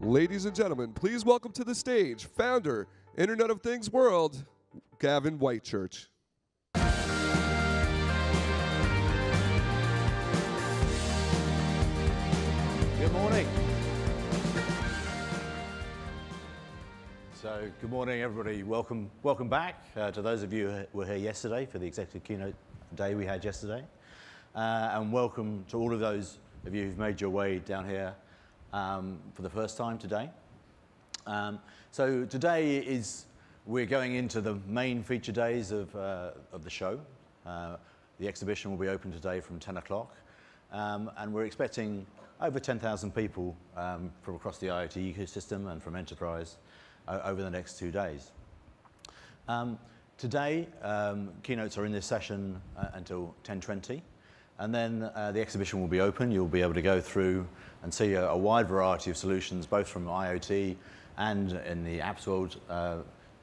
Ladies and gentlemen, please welcome to the stage founder, Internet of Things World, Gavin Whitechurch. Good morning. So, good morning, everybody. Welcome back to those of you who were here yesterday for the executive keynote day we had yesterday, and welcome to all of those of you who've made your way down here for the first time today. So today we're going into the main feature days of the show. The exhibition will be open today from 10 o'clock, and we're expecting over 10,000 people from across the IoT ecosystem and from enterprise over the next 2 days. Today, keynotes are in this session until 10:20, and then the exhibition will be open. You'll be able to go through and see a wide variety of solutions, both from IoT and in the apps world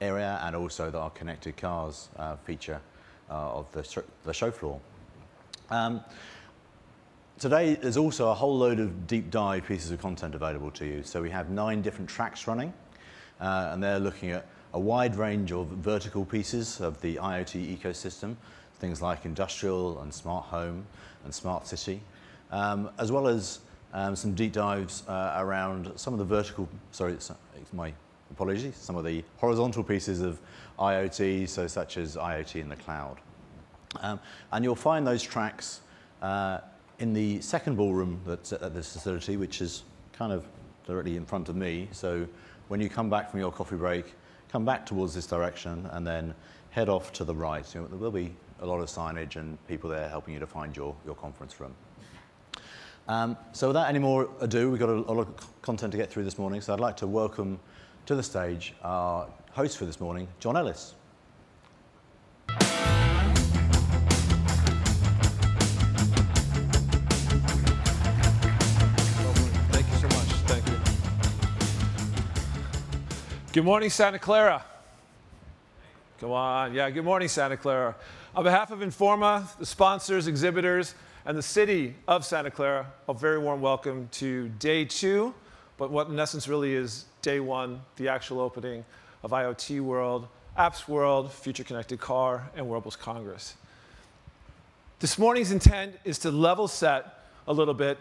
area, and also our connected cars feature of the show floor. Today, there's also a whole load of deep dive pieces of content available to you. So we have 9 different tracks running, and they're looking at a wide range of vertical pieces of the IoT ecosystem, things like industrial and smart home and smart city, as well as some deep dives around some of the some of the horizontal pieces of IoT, so such as IoT in the cloud. And you'll find those tracks in the second ballroom that's at this facility, which is kind of directly in front of me. So when you come back from your coffee break, come back towards this direction and then head off to the right. So there will be a lot of signage and people there helping you to find your conference room. So without any more ado, we've got a lot of content to get through this morning. So I'd like to welcome to the stage our host for this morning, John Ellis. Good morning, Santa Clara. Come on. Yeah, good morning, Santa Clara. On behalf of Informa, the sponsors, exhibitors, and the city of Santa Clara, a very warm welcome to day 2, but what in essence really is day 1, the actual opening of IoT World, Apps World, Future Connected Car, and Wearables Congress. This morning's intent is to level set a little bit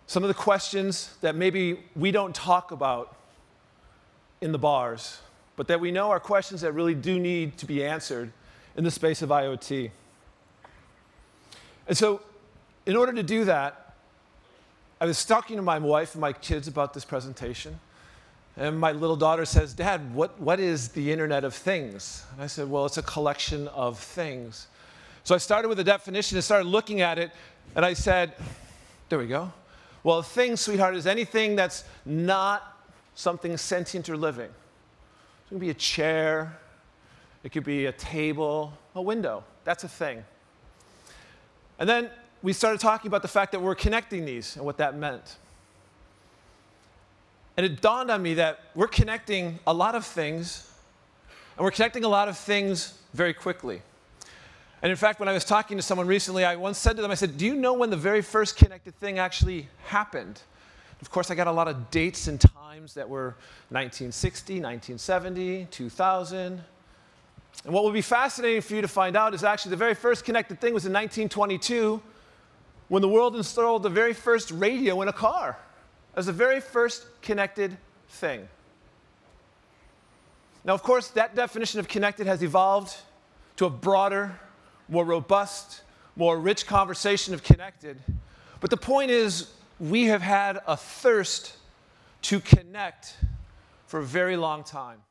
some of the questions that maybe we don't talk about in the bars, but that we know are questions that really do need to be answered in the space of IoT. And so, in order to do that, I was talking to my wife and my kids about this presentation, and my little daughter says, "Dad, what is the Internet of Things?" And I said, "Well, it's a collection of things." So I started with a definition and started looking at it, and I said, there we go. Well, a thing, sweetheart, is anything that's not something sentient or living. It could be a chair, it could be a table, a window. That's a thing. And then we started talking about the fact that we're connecting these and what that meant. And it dawned on me that we're connecting a lot of things, and we're connecting a lot of things very quickly. And in fact, when I was talking to someone recently, I once said to them, I said, "Do you know when the very first connected thing actually happened?" Of course, I got a lot of dates and times that were 1960, 1970, 2000. And what would be fascinating for you to find out is actually the very first connected thing was in 1922 when the world installed the very first radio in a car. That was the very first connected thing. Now, of course, that definition of connected has evolved to a broader, more robust, more rich conversation of connected. But the point is, we have had a thirst to connect for a very long time.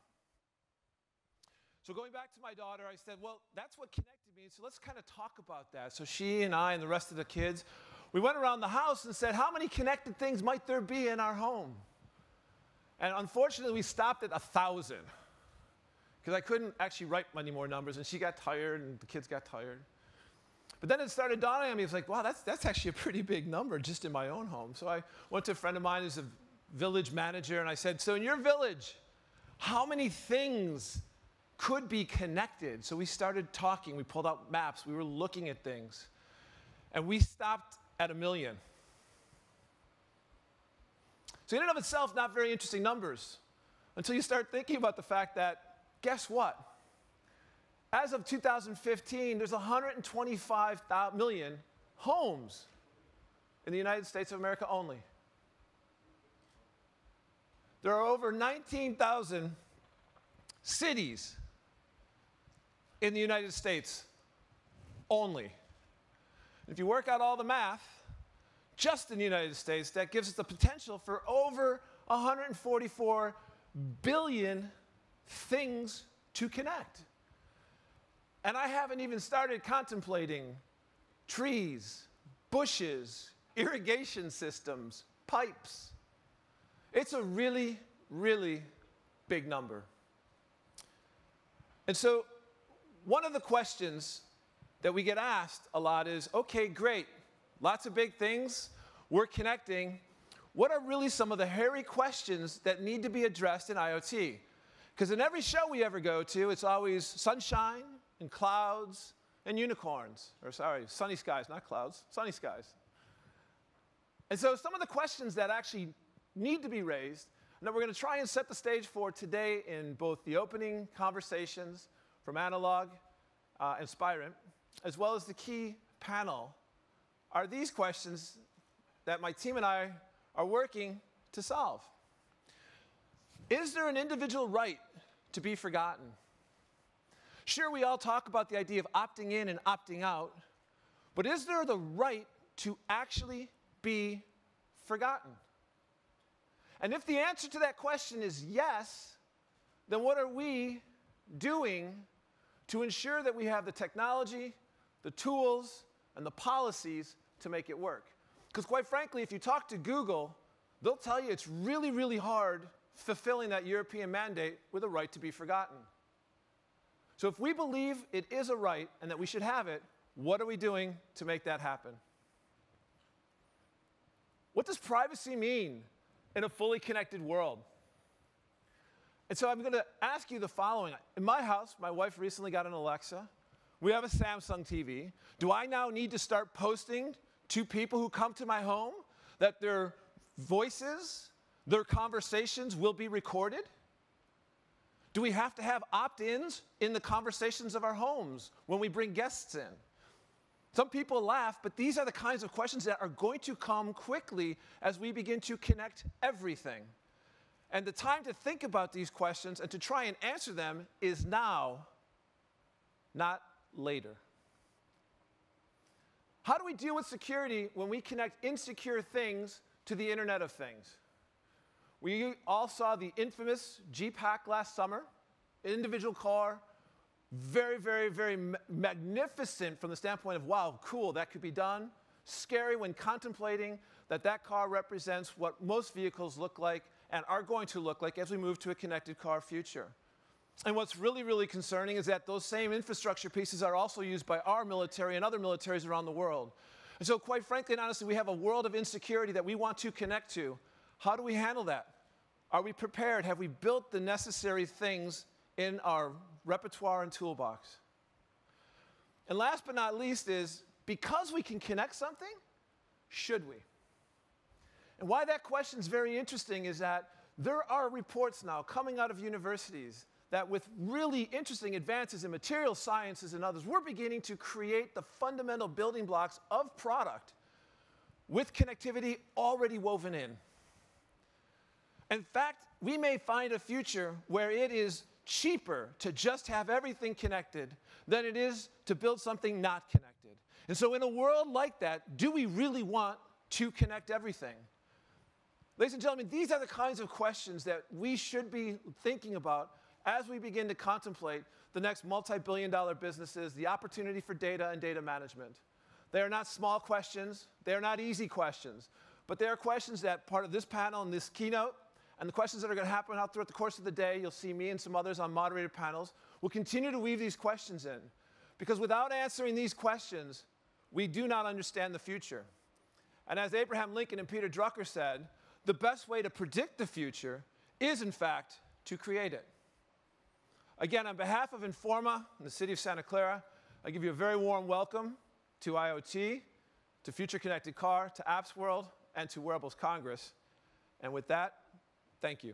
So going back to my daughter, I said, well, that's what connected means, so let's kind of talk about that. So she and I and the rest of the kids, we went around the house and said, how many connected things might there be in our home? And unfortunately, we stopped at 1,000, because I couldn't actually write any more numbers, and she got tired, and the kids got tired. But then it started dawning on me, it's like, wow, that's actually a pretty big number just in my own home. So I went to a friend of mine who's a village manager, and I said, so in your village, how many things could be connected? So we started talking, we pulled out maps, we were looking at things, and we stopped at 1 million. So in and of itself, not very interesting numbers until you start thinking about the fact that, guess what? As of 2015, there's 125 million homes in the United States of America only. There are over 19,000 cities in the United States only. If you work out all the math, just in the United States, that gives us the potential for over 144 billion things to connect. And I haven't even started contemplating trees, bushes, irrigation systems, pipes. It's a really, really big number. And so one of the questions that we get asked a lot is, okay, great, lots of big things, we're connecting. What are really some of the hairy questions that need to be addressed in IoT? Because in every show we ever go to, it's always sunshine and clouds and unicorns. Or sorry, sunny skies, not clouds, sunny skies. And so some of the questions that actually need to be raised, and that we're going to try and set the stage for today in both the opening conversations from Analog and Spirent, as well as the key panel, are these questions that my team and I are working to solve. Is there an individual right to be forgotten? Sure, we all talk about the idea of opting in and opting out, but is there the right to actually be forgotten? And if the answer to that question is yes, then what are we doing to ensure that we have the technology, the tools, and the policies to make it work? Because quite frankly, if you talk to Google, they'll tell you it's really, really hard fulfilling that European mandate with a right to be forgotten. So if we believe it is a right and that we should have it, what are we doing to make that happen? What does privacy mean in a fully connected world? And so I'm going to ask you the following. In my house, my wife recently got an Alexa. We have a Samsung TV. Do I now need to start posting to people who come to my home that their voices, their conversations will be recorded? Do we have to have opt-ins in the conversations of our homes when we bring guests in? Some people laugh, but these are the kinds of questions that are going to come quickly as we begin to connect everything. And the time to think about these questions and to try and answer them is now, not later. How do we deal with security when we connect insecure things to the Internet of Things? We all saw the infamous Jeep hack last summer, individual car, very, very, very magnificent from the standpoint of, wow, cool, that could be done. Scary when contemplating that that car represents what most vehicles look like and are going to look like as we move to a connected car future. And what's really, really concerning is that those same infrastructure pieces are also used by our military and other militaries around the world. And so quite frankly and honestly, we have a world of insecurity that we want to connect to. How do we handle that? Are we prepared? Have we built the necessary things in our repertoire and toolbox? And last but not least is, because we can connect something, should we? And why that question is very interesting is that there are reports now coming out of universities that with really interesting advances in material sciences and others, we're beginning to create the fundamental building blocks of product with connectivity already woven in. In fact, we may find a future where it is cheaper to just have everything connected than it is to build something not connected. And so in a world like that, do we really want to connect everything? Ladies and gentlemen, these are the kinds of questions that we should be thinking about as we begin to contemplate the next multi-billion-dollar businesses, the opportunity for data and data management. They are not small questions. They are not easy questions. But they are questions that part of this panel and this keynote and the questions that are going to happen out throughout the course of the day, you'll see me and some others on moderated panels, will continue to weave these questions in. Because without answering these questions, we do not understand the future. And as Abraham Lincoln and Peter Drucker said, the best way to predict the future is, in fact, to create it. Again, on behalf of Informa and the city of Santa Clara, I give you a very warm welcome to IoT, to Future Connected Car, to Apps World, and to Wearables Congress. And with that, thank you.